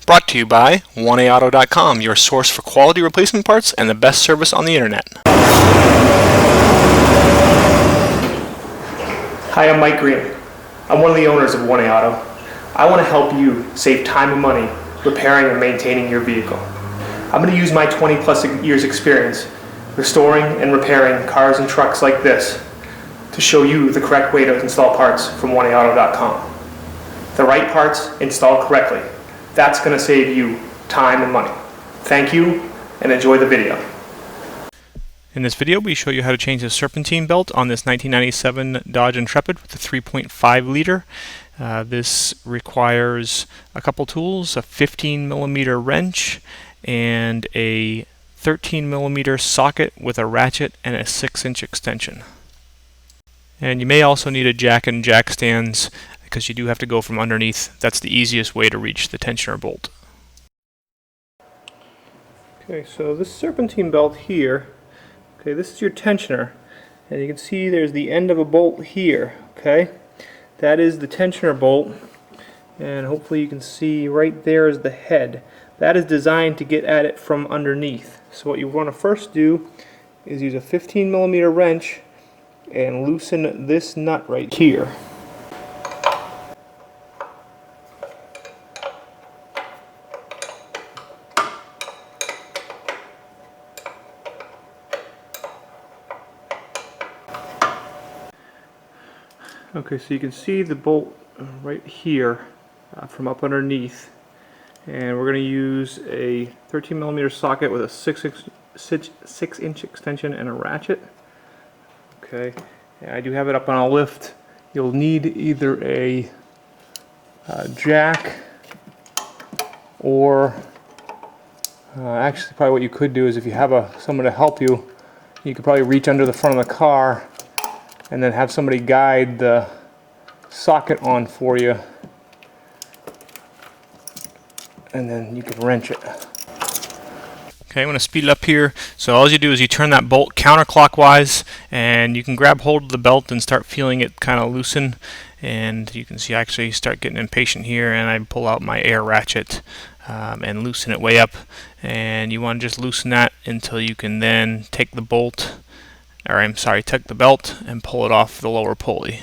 Brought to you by 1AAuto.com, your source for quality replacement parts and the best service on the internet. Hi, I'm Mike Green. I'm one of the owners of 1A Auto. I want to help you save time and money repairing and maintaining your vehicle. I'm going to use my 20 plus years experience restoring and repairing cars and trucks like this to show you the correct way to install parts from 1AAuto.com. The right parts installed correctly. That's going to save you time and money. Thank you, and enjoy the video. In this video, we show you how to change the Serpentine belt on this 1997 Dodge Intrepid with a 3.5 liter. This requires a couple tools, a 15 millimeter wrench and a 13 millimeter socket with a ratchet and a 6-inch extension. And you may also need a jack and jack stands because you do have to go from underneath. That's the easiest way to reach the tensioner bolt. Okay, so this Serpentine belt here, okay, this is your tensioner, and you can see there's the end of a bolt here, okay? That is the tensioner bolt, and hopefully you can see right there is the head. That is designed to get at it from underneath. So what you want to first do is use a 15 millimeter wrench and loosen this nut right here. Okay, so you can see the bolt right here from up underneath, and we're going to use a 13 millimeter socket with a 6-inch extension and a ratchet. Okay, and I do have it up on a lift. You'll need either a jack or actually probably what you could do is if you have someone to help you, you could probably reach under the front of the car and then have somebody guide the socket on for you, and then you can wrench it. Okay, I'm going to speed it up here. So all you do is you turn that bolt counterclockwise, and you can grab hold of the belt and start feeling it kind of loosen. And you can see I actually start getting impatient here, and I pull out my air ratchet and loosen it way up. And you want to just loosen that until you can then take the bolt, or I'm sorry, take the belt and pull it off the lower pulley.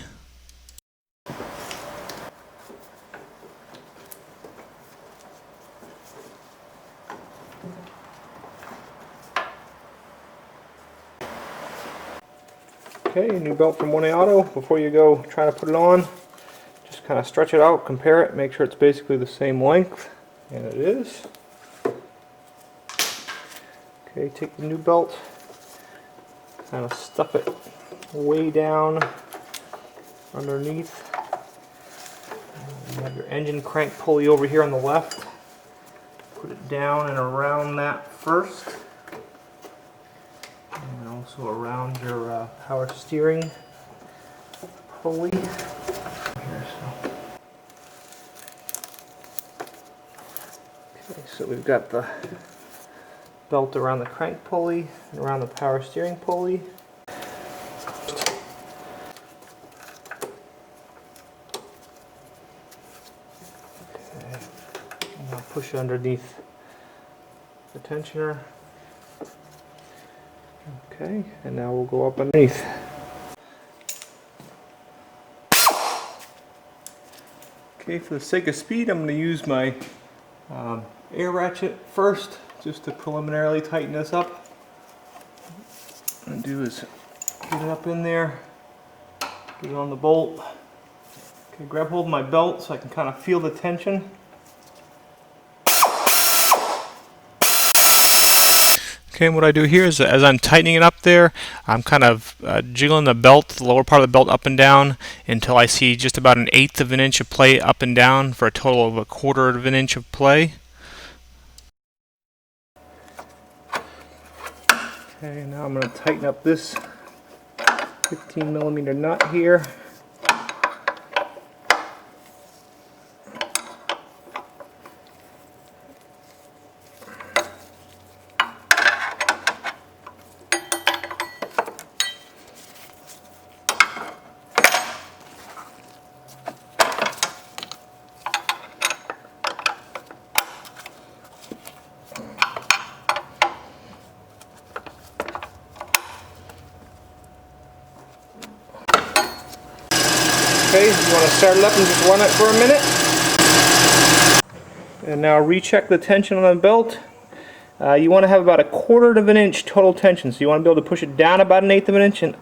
Okay, a new belt from 1A Auto. Before you go trying to put it on, just kind of stretch it out, compare it, make sure it's basically the same length, and it is. Okay, take the new belt, kind of stuff it way down underneath. You have your engine crank pulley over here on the left. Put it down and around that first, and also around your power steering pulley. Okay, so we've got the belt around the crank pulley and around the power steering pulley. Okay, and I'll push it underneath the tensioner. Okay, and now we'll go up underneath. Okay, for the sake of speed, I'm going to use my air ratchet first, just to preliminarily tighten this up. What I'm going to do is get it up in there, get it on the bolt. Okay, grab hold of my belt so I can kind of feel the tension. Okay, and what I do here is as I'm tightening it up there, I'm kind of jiggling the belt, the lower part of the belt up and down until I see just about 1/8 of an inch of play up and down for a total of 1/4 of an inch of play. Okay, now I'm going to tighten up this 15 millimeter nut here. You want to start it up and just run it for a minute. And now recheck the tension on the belt. You want to have about 1/4 of an inch total tension. So you want to be able to push it down about 1/8 of an inch and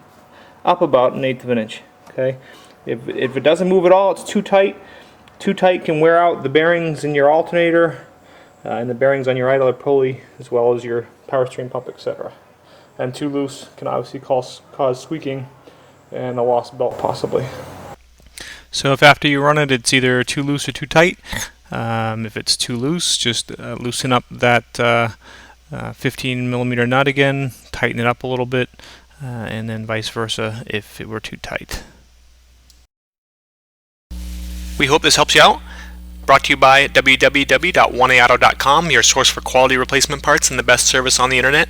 up about 1/8 of an inch. Okay. If it doesn't move at all, it's too tight. Too tight can wear out the bearings in your alternator and the bearings on your idler pulley, as well as your power steering pump, etc. And too loose can obviously cause squeaking and a lost belt possibly. So if after you run it, it's either too loose or too tight, if it's too loose, just loosen up that 15 millimeter nut again, tighten it up a little bit, and then vice versa if it were too tight. We hope this helps you out. Brought to you by www.oneauto.com, your source for quality replacement parts and the best service on the internet.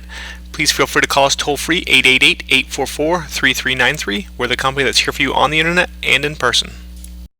Please feel free to call us toll-free 888-844-3393. We're the company that's here for you on the internet and in person.